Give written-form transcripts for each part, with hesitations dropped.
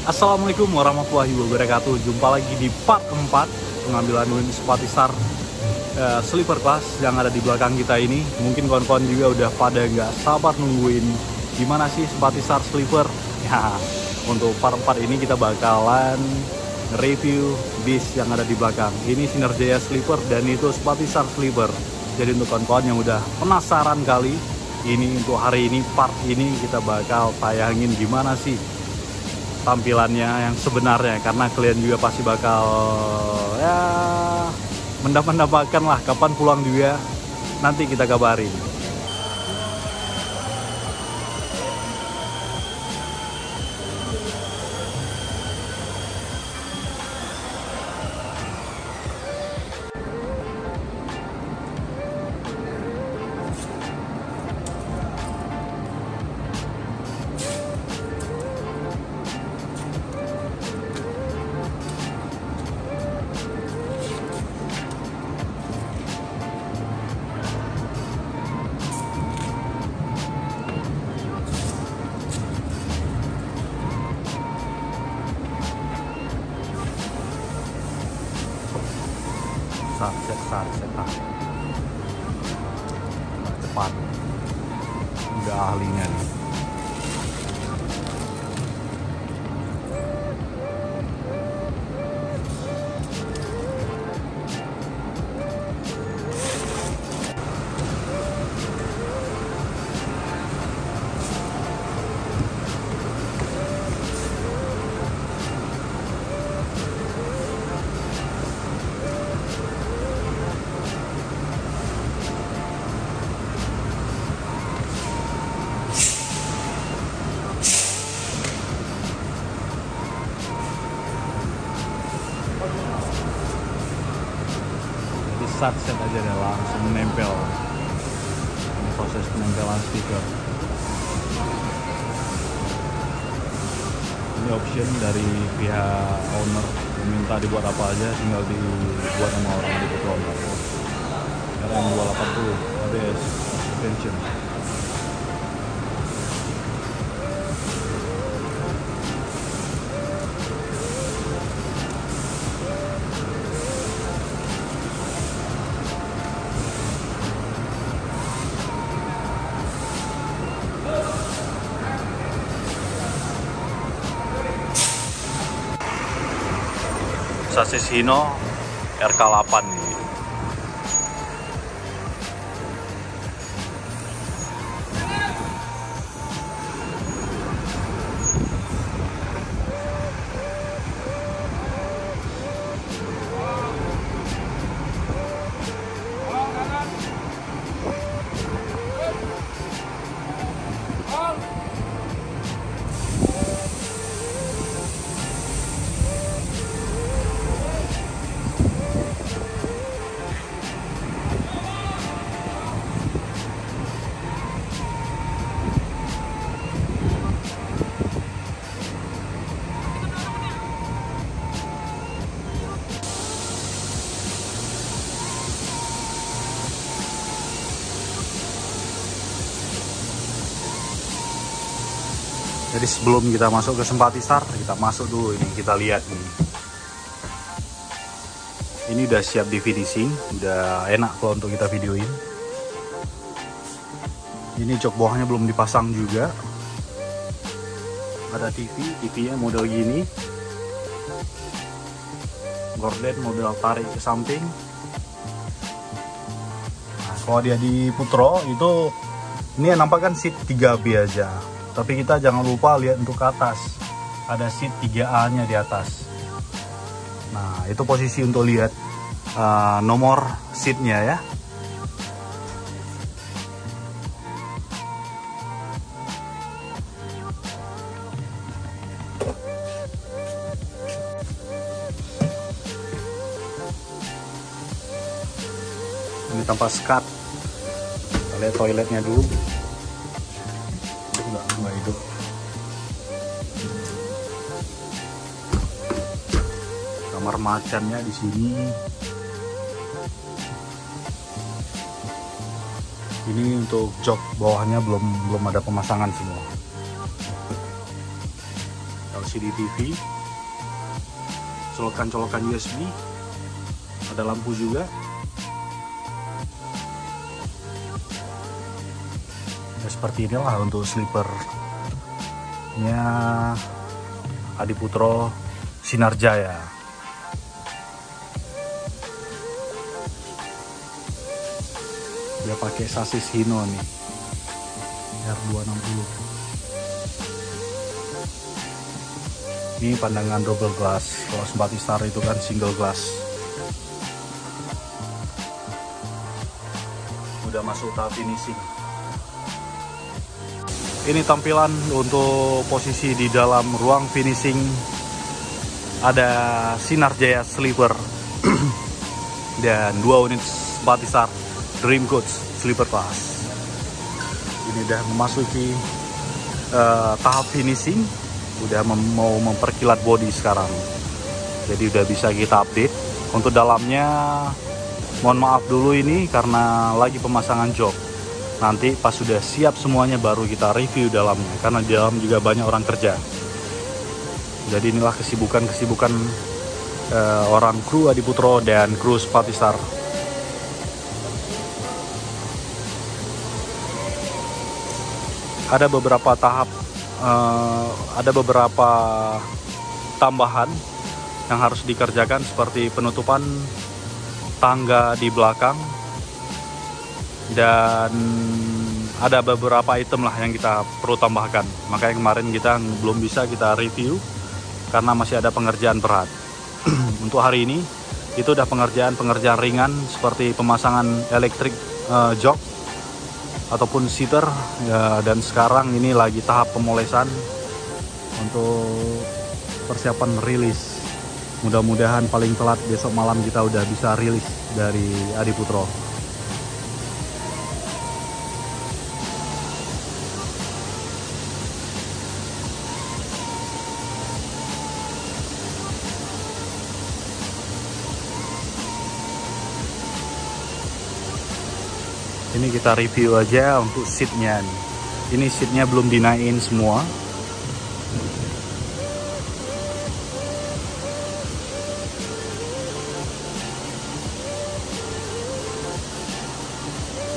Assalamualaikum warahmatullahi wabarakatuh. Jumpa lagi di part 4 pengambilan unit Spatistar sleeper class yang ada di belakang kita ini. Mungkin kawan-kawan juga udah pada nggak sabar nungguin gimana sih Spatistar sleeper. Ya, untuk part 4 ini kita bakalan review bis yang ada di belakang. Ini Sinerjaya sleeper dan itu Spatistar sleeper. Jadi untuk kawan-kawan yang udah penasaran kali, ini untuk hari ini part ini kita bakal tayangin gimana sih tampilannya yang sebenarnya, karena kalian juga pasti bakal ya mendapatkan lah kapan pulang juga, nanti kita kabarin. Set cepat, udah ahlinya nih. Set aja deh, langsung menempel. Ini proses penempelan stiker. Ini option dari pihak owner, meminta dibuat apa aja tinggal dibuat sama orang di owner. RM 280 ABS suspension. Sasis Hino RK8 nih. Jadi sebelum kita masuk ke Spatistar, kita masuk dulu ini, kita lihat nih. Ini udah siap di finishing, udah enak kalau untuk kita videoin. Ini jok bawahnya belum dipasang juga. Ada TV-nya model gini. Gorden model tarik ke samping. Nah, kalau dia di Putro itu, ini yang nampak kan seat 3B aja. Tapi kita jangan lupa lihat untuk ke atas, ada seat 3A-nya di atas. Nah, itu posisi untuk lihat nomor seatnya ya. Ini tanpa skat. Kita lihat toiletnya dulu. Enggak hidup. Kamar macannya di sini. Ini untuk jok bawahnya belum ada pemasangan semua. LCD TV, colokan USB, ada lampu juga. Ya, seperti inilah untuk sleepernya Adiputro Sinar Jaya. Dia pakai sasis Hino nih, R260. Ini pandangan double glass. Kalau Simpatistar itu kan single glass. Udah masuk tahap finishing. Ini tampilan untuk posisi di dalam ruang finishing. Ada Sinar Jaya Sleeper dan 2 unit Simpatistar Dream Coach Sleeper Class. Ini udah memasuki tahap finishing. Udah mau memperkilat body sekarang, jadi udah bisa kita update. Untuk dalamnya mohon maaf dulu ini karena lagi pemasangan jok. Nanti pas sudah siap semuanya baru kita review dalamnya, karena di dalam juga banyak orang kerja. Jadi inilah kesibukan orang kru Adiputro dan kru Simpatistar. Ada beberapa tahap, ada beberapa tambahan yang harus dikerjakan, seperti penutupan tangga di belakang, dan ada beberapa item lah yang kita perlu tambahkan. Makanya kemarin kita belum bisa kita review karena masih ada pengerjaan berat. Untuk hari ini itu udah pengerjaan ringan seperti pemasangan elektrik jok ataupun seater ya, dan sekarang ini lagi tahap pemolesan untuk persiapan rilis. Mudah-mudahan paling telat besok malam kita udah bisa rilis dari Adiputro. Ini kita review aja untuk seatnya nih. Ini seatnya belum dinaikin semua.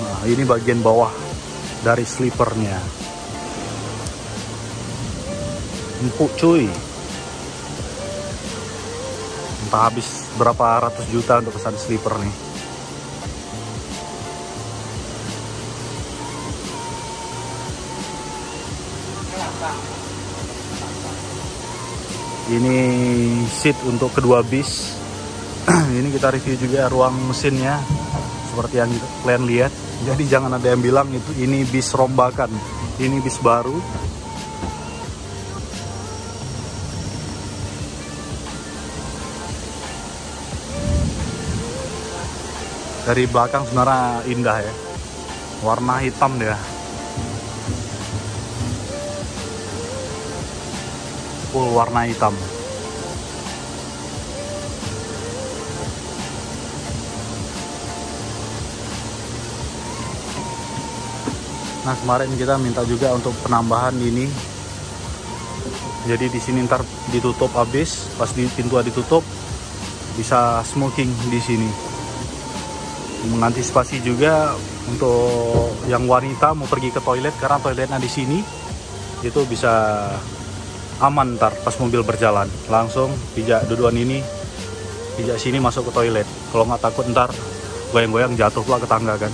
Nah, ini bagian bawah dari sleepernya. Empuk cuy. Entah habis berapa ratus juta untuk pesan sleeper nih. Ini seat untuk kedua bis. Ini kita review juga ruang mesinnya seperti yang kalian lihat. Jadi jangan ada yang bilang ini bis rombakan. Ini bis baru. Dari belakang sebenarnya indah ya. Warna hitam dia. Full warna hitam. Nah, kemarin kita minta juga untuk penambahan ini. Jadi di sini ntar ditutup habis, pas di pintu ditutup bisa smoking di sini. Mengantisipasi juga untuk yang wanita mau pergi ke toilet, karena toiletnya di sini itu bisa aman ntar pas mobil berjalan, langsung pijak duduan ini, pijak sini masuk ke toilet. Kalau nggak takut ntar goyang-goyang jatuh pula ke tangga kan.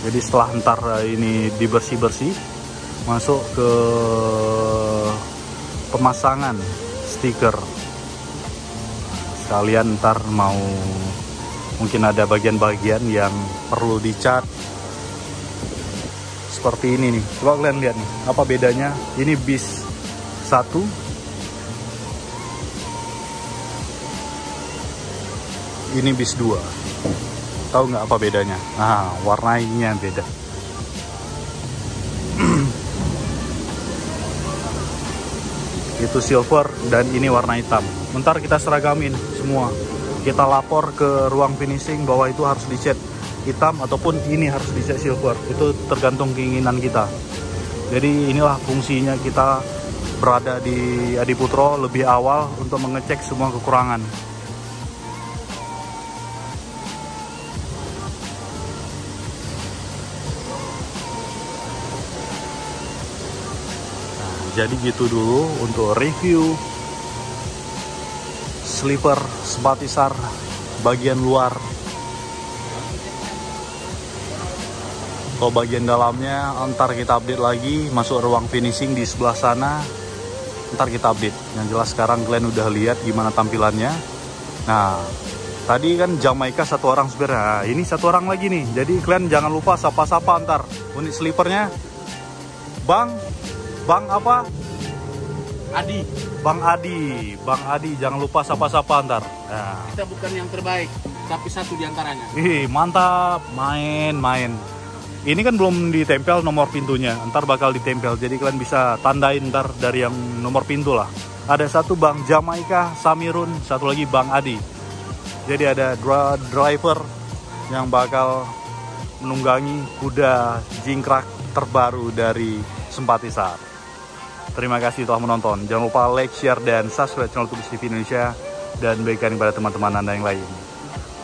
Jadi setelah ntar ini dibersih-bersih, masuk ke pemasangan stiker. Sekalian ntar mau mungkin ada bagian-bagian yang perlu dicat. Seperti ini nih, coba kalian lihat nih, apa bedanya? Ini bis 1, ini bis 2. Tahu nggak apa bedanya? Nah, warnanya beda. Itu silver dan ini warna hitam. Bentar kita seragamin semua. Kita lapor ke ruang finishing bahwa itu harus dicat hitam ataupun ini harus dicat silver. Itu tergantung keinginan kita. Jadi inilah fungsinya kita berada di Adiputro lebih awal untuk mengecek semua kekurangan. Jadi gitu dulu untuk review sleeper Sempatisar bagian luar. Kalau bagian dalamnya ntar kita update lagi, masuk ruang finishing di sebelah sana, ntar kita update. Yang jelas sekarang kalian udah lihat gimana tampilannya. Nah, tadi kan Jamaika satu orang supir, nah ini satu orang lagi nih. Jadi kalian jangan lupa sapa-sapa ntar. Unit sleepernya Bang apa? Adi. Bang Adi, jangan lupa sapa-sapa ntar. Nah. Kita bukan yang terbaik, tapi satu di antaranya. Ih, mantap, main. Ini kan belum ditempel nomor pintunya, ntar bakal ditempel. Jadi kalian bisa tandain ntar dari yang nomor pintu lah. Ada satu Bang Jamaika Samirun, satu lagi Bang Adi. Jadi ada driver yang bakal menunggangi kuda jingkrak terbaru dari Sempatisar. Terima kasih telah menonton. Jangan lupa like, share, dan subscribe channel Tubis TV Indonesia. Dan bagikan kepada teman-teman Anda yang lain.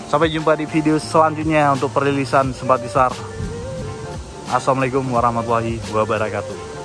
Sampai jumpa di video selanjutnya untuk perilisan Sempatisar. Assalamualaikum warahmatullahi wabarakatuh.